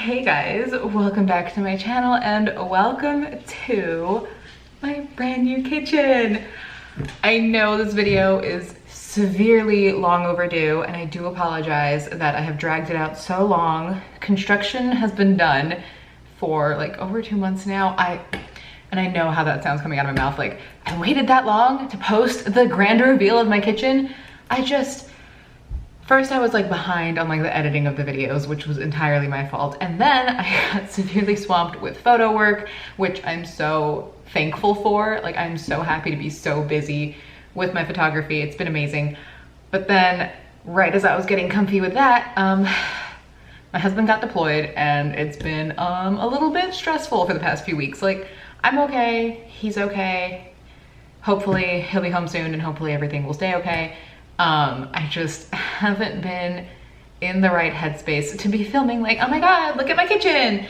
Hey guys, welcome back to my channel and welcome to my brand new kitchen. I know this video is severely long overdue and I do apologize that I have dragged it out so long. Construction has been done for like over 2 months now. And I know how that sounds coming out of my mouth, like I waited that long to post the grand reveal of my kitchen. First I was like behind on like the editing of the videos, which was entirely my fault. And then I got severely swamped with photo work, which I'm so thankful for. Like I'm so happy to be so busy with my photography. It's been amazing. But then right as I was getting comfy with that, my husband got deployed and it's been a little bit stressful for the past few weeks. Like I'm okay, he's okay. Hopefully he'll be home soon and hopefully everything will stay okay. I just haven't been in the right headspace to be filming like, oh my God, look at my kitchen.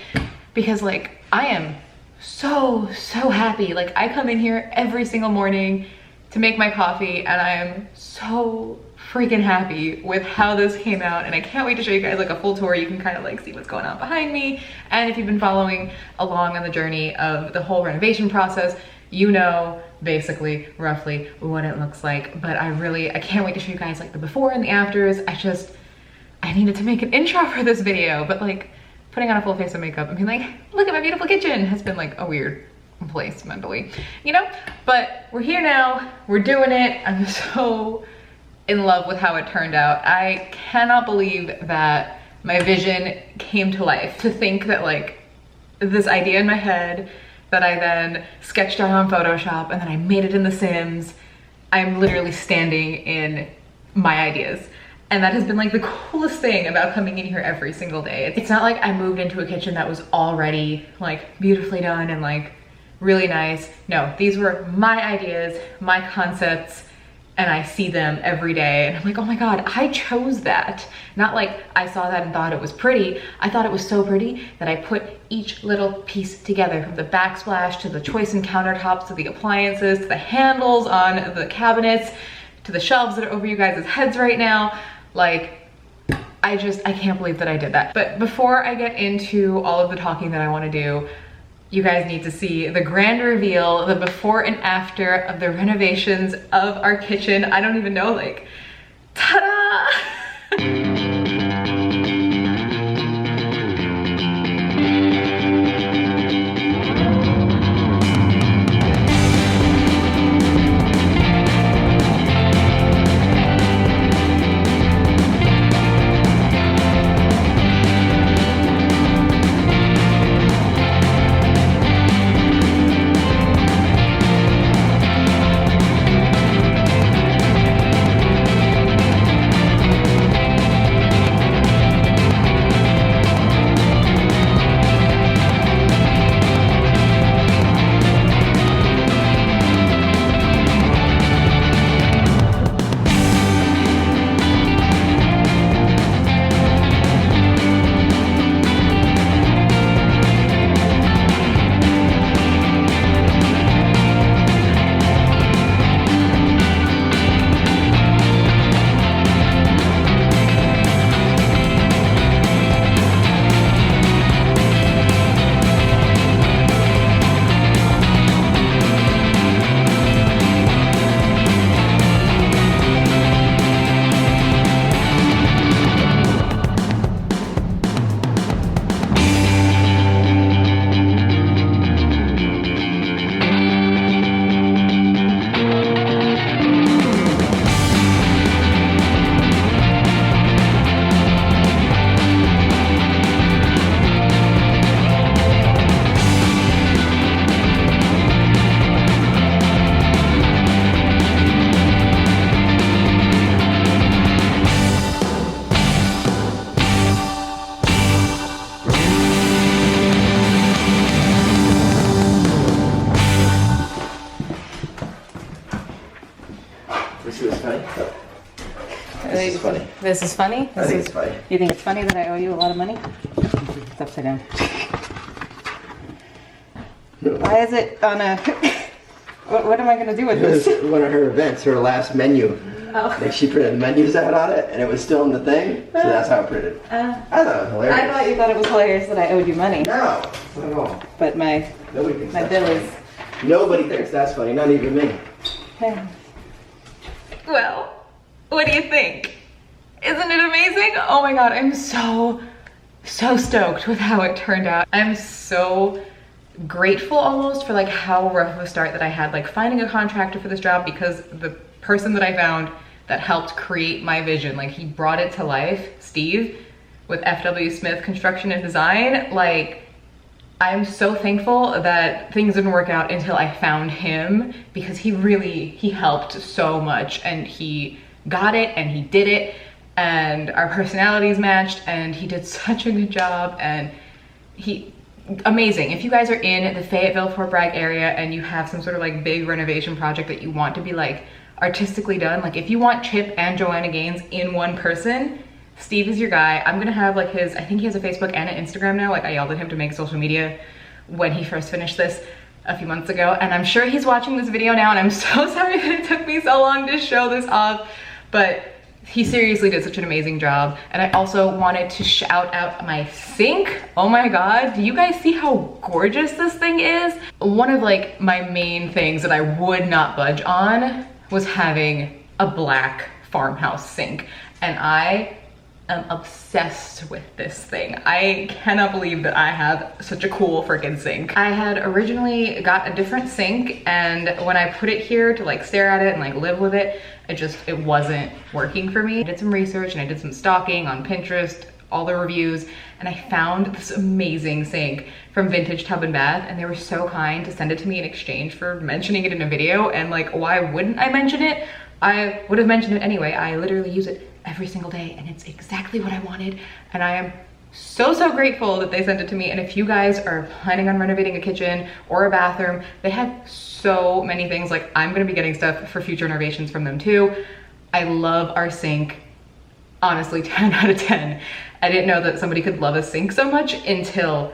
Because like, I am so happy. Like I come in here every single morning to make my coffee and I am so freaking happy with how this came out. And I can't wait to show you guys like a full tour. You can kind of like see what's going on behind me. And if you've been following along on the journey of the whole renovation process, you know basically roughly what it looks like. But I can't wait to show you guys like the before and the afters. I needed to make an intro for this video, but like putting on a full face of makeup and being like, look at my beautiful kitchen has been like a weird place mentally, you know? But we're here now, we're doing it. I'm so in love with how it turned out. I cannot believe that my vision came to life. To think that like this idea in my head that I then sketched out on Photoshop and then I made it in The Sims. I'm literally standing in my ideas. And that has been like the coolest thing about coming in here every single day. It's not like I moved into a kitchen that was already like beautifully done and like really nice. No, these were my ideas, my concepts, and I see them every day. And I'm like, oh my God, I chose that. Not like I saw that and thought it was pretty. I thought it was so pretty that I put each little piece together, from the backsplash to the choice and countertops to the appliances to the handles on the cabinets to the shelves that are over you guys' heads right now. Like, I can't believe that I did that. But before I get into all of the talking that I want to do, you guys need to see the grand reveal, the before and after of the renovations of our kitchen. I don't even know, like, ta-da! This is funny. This is funny? I think it's funny. You think it's funny that I owe you a lot of money? It's upside down. Why is it on a... What am I gonna do with It this? was one of her events, her last menu. Oh. Like she printed menus out on it, and it was still in the thing, so that's how it printed. I thought it was hilarious. I thought you thought it was hilarious that I owed you money. No, not at all. But my bill is... Nobody thinks that's funny, not even me. Well, what do you think? Isn't it amazing? Oh my god, I'm so stoked with how it turned out. I'm so grateful almost for like how rough of a start that I had, like finding a contractor for this job, because the person that I found that helped create my vision, like he brought it to life, Steve, with FW Smith Construction and Design. Like, I'm so thankful that things didn't work out until I found him, because he helped so much, and he got it and he did it, and our personalities matched, and he did such a good job, and amazing. If you guys are in the Fayetteville, Fort Bragg area and you have some sort of like big renovation project that you want to be like artistically done, like if you want Chip and Joanna Gaines in one person, Steve is your guy. I'm gonna have like his, I think he has a Facebook and an Instagram now. Like I yelled at him to make social media when he first finished this a few months ago, and I'm sure he's watching this video now, and I'm so sorry that it took me so long to show this off, but he seriously did such an amazing job. And I also wanted to shout out my sink. Oh my god, do you guys see how gorgeous this thing is? One of like my main things that I would not budge on was having a black farmhouse sink, and I am obsessed with this thing. I cannot believe that I have such a cool freaking sink. I had originally got a different sink, and when I put it here to like stare at it and like live with it, it wasn't working for me. I did some research and I did some stalking on Pinterest, all the reviews, and I found this amazing sink from Vintage Tub and Bath, and they were so kind to send it to me in exchange for mentioning it in a video. And like, why wouldn't I mention it? I would have mentioned it anyway. I literally use it every single day, and it's exactly what I wanted, and I am so grateful that they sent it to me. And if you guys are planning on renovating a kitchen or a bathroom, they have so many things. Like, I'm gonna be getting stuff for future renovations from them too. I love our sink. Honestly, 10 out of 10. I didn't know that somebody could love a sink so much until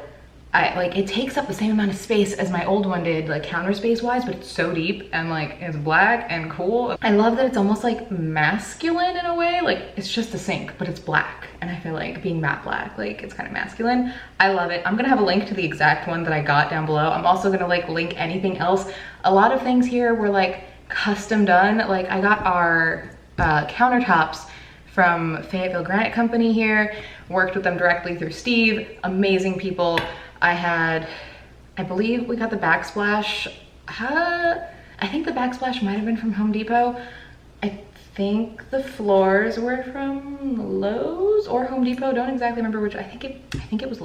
it takes up the same amount of space as my old one did, like counter space wise, but it's so deep and like it's black and cool. I love that it's almost like masculine in a way. Like, it's just a sink, but it's black. And I feel like being matte black, like it's kind of masculine. I love it. I'm gonna have a link to the exact one that I got down below. I'm also gonna like link anything else. A lot of things here were like custom done. Like I got our countertops from Fayetteville Granite Company here, worked with them directly through Steve, amazing people. I believe we got the backsplash. I think the backsplash might have been from Home Depot. I think the floors were from Lowe's or Home Depot. Don't exactly remember which. I think it was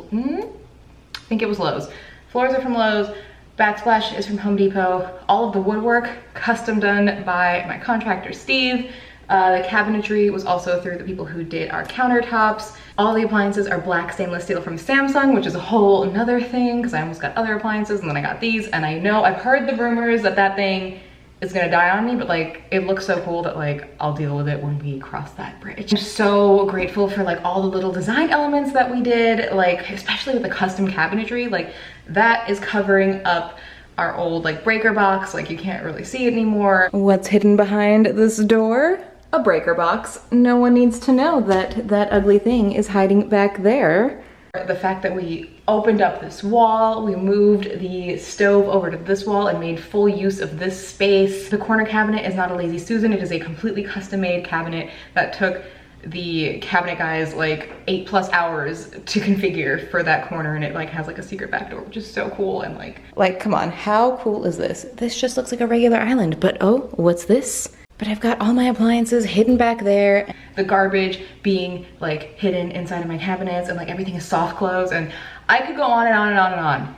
Lowe's. Floors are from Lowe's. Backsplash is from Home Depot. All of the woodwork custom done by my contractor, Steve. The cabinetry was also through the people who did our countertops. All the appliances are black stainless steel from Samsung, which is a whole another thing because I almost got other appliances and then I got these. And I know I've heard the rumors that thing is gonna die on me, but like it looks so cool that like I'll deal with it when we cross that bridge. I'm so grateful for like all the little design elements that we did, like especially with the custom cabinetry. Like that is covering up our old like breaker box. Like you can't really see it anymore. What's hidden behind this door? A breaker box. No one needs to know that that ugly thing is hiding back there. The fact that we opened up this wall, we moved the stove over to this wall and made full use of this space. The corner cabinet is not a Lazy Susan. It is a completely custom made cabinet that took the cabinet guys like 8+ hours to configure for that corner, and it like has like a secret back door, which is so cool. And like come on, how cool is this? This just looks like a regular island, but oh, what's this? But I've got all my appliances hidden back there. The garbage being like hidden inside of my cabinets, and like everything is soft close, and I could go on and on and on and on.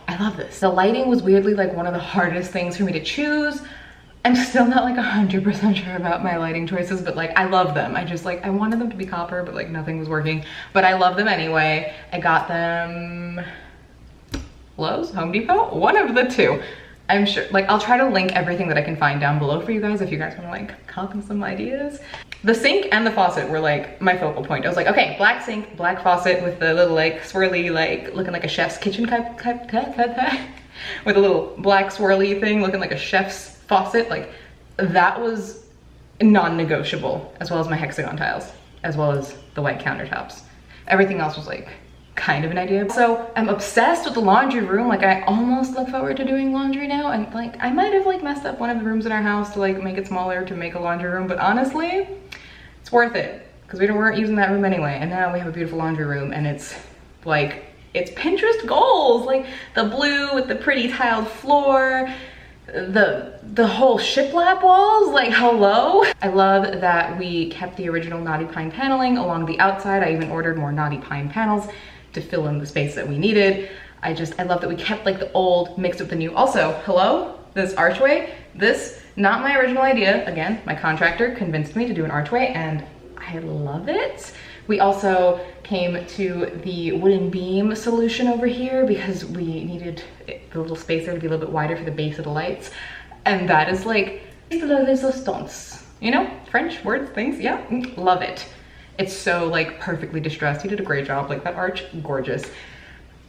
I love this. The lighting was weirdly like one of the hardest things for me to choose. I'm still not like 100% sure about my lighting choices, but like I love them. I wanted them to be copper, but like nothing was working. But I love them anyway. I got them Lowe's, Home Depot, one of the two. I'm sure, like I'll try to link everything that I can find down below for you guys if you guys want to like copy some ideas. The sink and the faucet were like my focal point. I was like, okay, black sink, black faucet with the little like swirly, like looking like a chef's kitchen type. with a little black swirly thing looking like a chef's faucet. Like that was non-negotiable, as well as my Hexagon tiles, as well as the white countertops. Everything else was like kind of an idea. So I'm obsessed with the laundry room. Like I almost look forward to doing laundry now, and like I might have like messed up one of the rooms in our house to like make it smaller to make a laundry room, but honestly it's worth it because we weren't using that room anyway, and now we have a beautiful laundry room, and it's like, it's Pinterest goals. Like the blue with the pretty tiled floor, the whole shiplap walls, like hello. I love that we kept the original knotty pine paneling along the outside. I even ordered more knotty pine panels to fill in the space that we needed. I love that we kept like the old mixed with the new. Also, hello, this archway, this, not my original idea. Again, my contractor convinced me to do an archway and I love it. We also came to the wooden beam solution over here because we needed the little space there to be a little bit wider for the base of the lights. And that is like, resistance, you know, French words, things, yeah, love it. It's so like perfectly distressed. You did a great job, like that arch, gorgeous.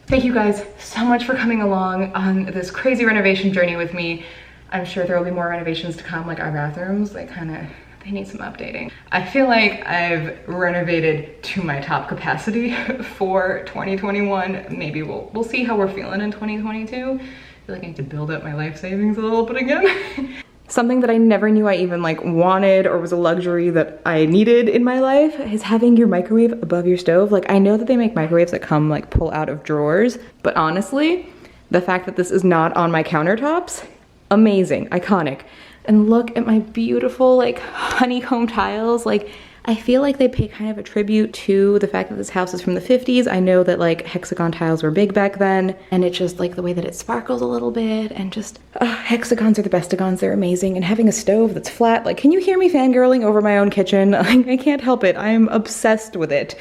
Thank you guys so much for coming along on this crazy renovation journey with me. I'm sure there will be more renovations to come, like our bathrooms, they need some updating. I feel like I've renovated to my top capacity for 2021. Maybe we'll see how we're feeling in 2022. I feel like I need to build up my life savings a little bit again. Something that I never knew I even like wanted or was a luxury that I needed in my life is having your microwave above your stove. Like I know that they make microwaves that come like pull out of drawers, but honestly, the fact that this is not on my countertops, amazing, iconic. And look at my beautiful like honeycomb tiles. Like I feel like they pay kind of a tribute to the fact that this house is from the 50s. I know that like Hexagon tiles were big back then, and it's just like the way that it sparkles a little bit, and just Hexagons are the bestigons, they're amazing. And having a stove that's flat, like can you hear me fangirling over my own kitchen? Like I can't help it, I'm obsessed with it.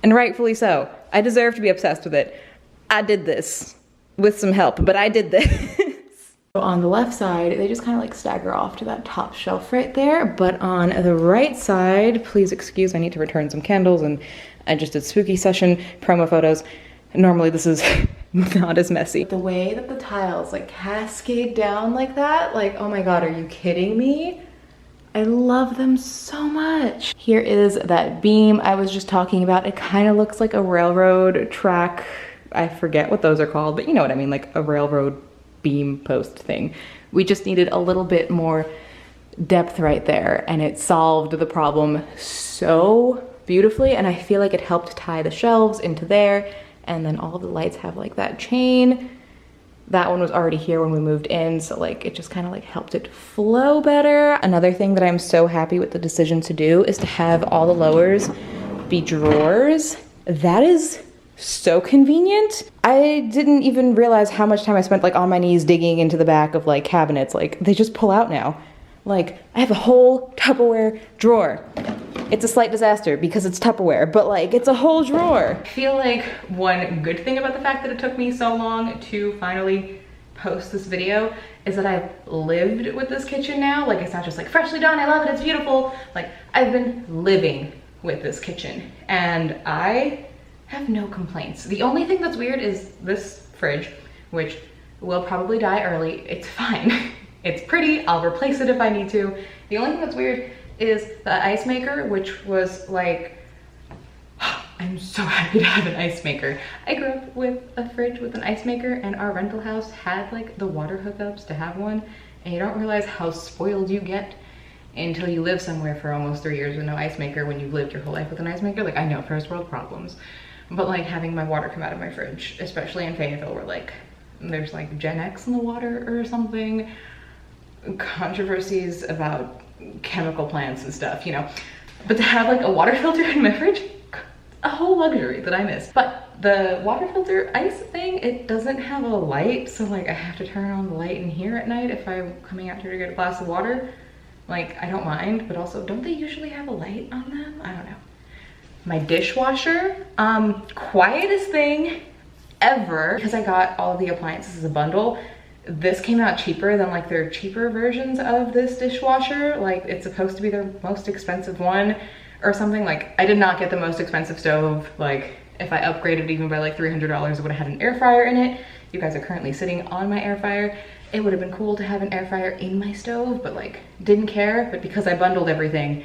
And rightfully so, I deserve to be obsessed with it. I did this with some help, but I did this. On the left side, they just kind of like stagger off to that top shelf right there. But on the right side, please excuse, I need to return some candles, and I just did spooky session promo photos. Normally this is not as messy. The way that the tiles like cascade down like that, like, oh my God, are you kidding me? I love them so much. Here is that beam I was just talking about. It kind of looks like a railroad track. I forget what those are called, but you know what I mean, like a railroad beam post thing. We just needed a little bit more depth right there, and it solved the problem so beautifully. And I feel like it helped tie the shelves into there, and then all of the lights have like that chain. That one was already here when we moved in, so like it just kind of like helped it flow better. Another thing that I'm so happy with the decision to do is to have all the lowers be drawers. That is so convenient. I didn't even realize how much time I spent like on my knees digging into the back of like cabinets. Like they just pull out now. Like I have a whole Tupperware drawer. It's a slight disaster because it's Tupperware, but like it's a whole drawer. I feel like one good thing about the fact that it took me so long to finally post this video is that I've lived with this kitchen now. Like it's not just like freshly done, I love it, it's beautiful. Like I've been living with this kitchen and I have no complaints. The only thing that's weird is this fridge, which will probably die early. It's fine. It's pretty, I'll replace it if I need to. The only thing that's weird is the ice maker, which was like, I'm so happy to have an ice maker. I grew up with a fridge with an ice maker, and our rental house had like the water hookups to have one, and you don't realize how spoiled you get until you live somewhere for almost 3 years with no ice maker when you've lived your whole life with an ice maker. Like I know, first world problems. But like having my water come out of my fridge, especially in Fayetteville where like there's like Gen X in the water or something, controversies about chemical plants and stuff, you know. But to have like a water filter in my fridge, a whole luxury that I miss. But the water filter ice thing, it doesn't have a light, so like I have to turn on the light in here at night if I'm coming out here to get a glass of water. Like I don't mind, but also don't they usually have a light on them? I don't know. My dishwasher, quietest thing ever, because I got all of the appliances as a bundle. This came out cheaper than like their cheaper versions of this dishwasher. Like it's supposed to be their most expensive one or something. Like I did not get the most expensive stove. Like If I upgraded even by like $300, it would have had an air fryer in it. You guys are currently sitting on my air fryer. It would have been cool to have an air fryer in my stove, but like didn't care. But because I bundled everything,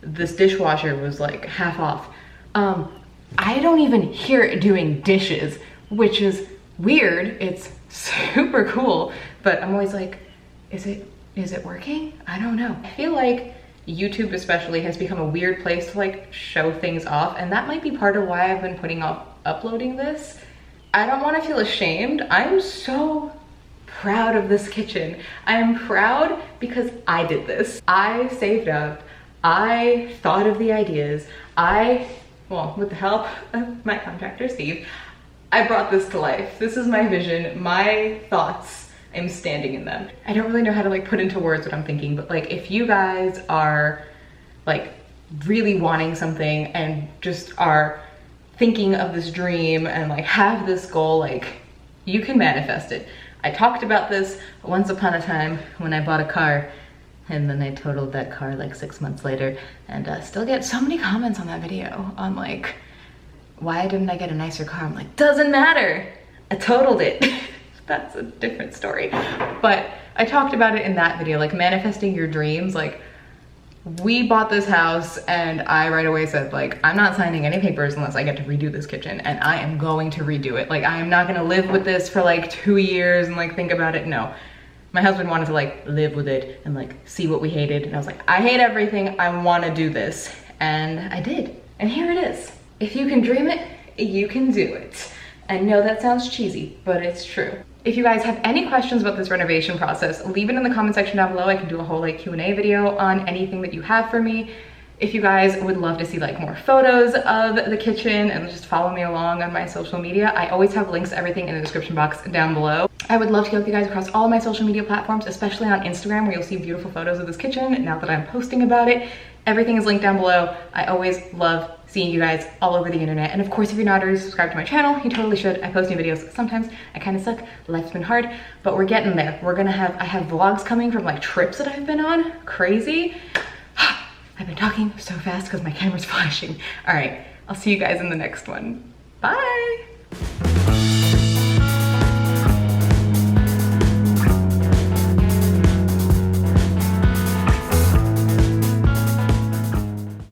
this dishwasher was like half off. I don't even hear it doing dishes, which is weird. It's super cool, but I'm always like, is it working? I don't know. I feel like YouTube especially has become a weird place to like show things off, and that might be part of why I've been putting off uploading this. I don't want to feel ashamed. I'm so proud of this kitchen. I am proud because I did this. I saved up. I thought of the ideas. Well, with the help of my contractor, Steve, I brought this to life. This is my vision, my thoughts. I'm standing in them. I don't really know how to like put into words what I'm thinking, but like if you guys are like really wanting something and just are thinking of this dream and like have this goal, like you can manifest it. I talked about this once upon a time when I bought a car, and then I totaled that car like 6 months later, and still get so many comments on that video on like, why didn't I get a nicer car? I'm like, doesn't matter, I totaled it. That's a different story. But I talked about it in that video, like manifesting your dreams. Like we bought this house and I right away said like, I'm not signing any papers unless I get to redo this kitchen, and I am going to redo it. Like I am not gonna live with this for like 2 years and like think about it, no. My husband wanted to like live with it and like see what we hated. And I was like, I hate everything, I wanna do this. And I did, and here it is. If you can dream it, you can do it. I know that sounds cheesy, but it's true. If you guys have any questions about this renovation process, leave it in the comment section down below. I can do a whole like Q&A video on anything that you have for me. If you guys would love to see like more photos of the kitchen and just follow me along on my social media, I always have links to everything in the description box down below. I would love to go with you guys across all of my social media platforms, especially on Instagram, where you'll see beautiful photos of this kitchen now that I'm posting about it. Everything is linked down below. I always love seeing you guys all over the internet. And of course, if you're not already subscribed to my channel, you totally should. I post new videos. Sometimes I kind of suck. Life's been hard, but we're getting there. I have vlogs coming from like trips that I've been on. Crazy. I've been talking so fast because my camera's flashing. All right, I'll see you guys in the next one. Bye.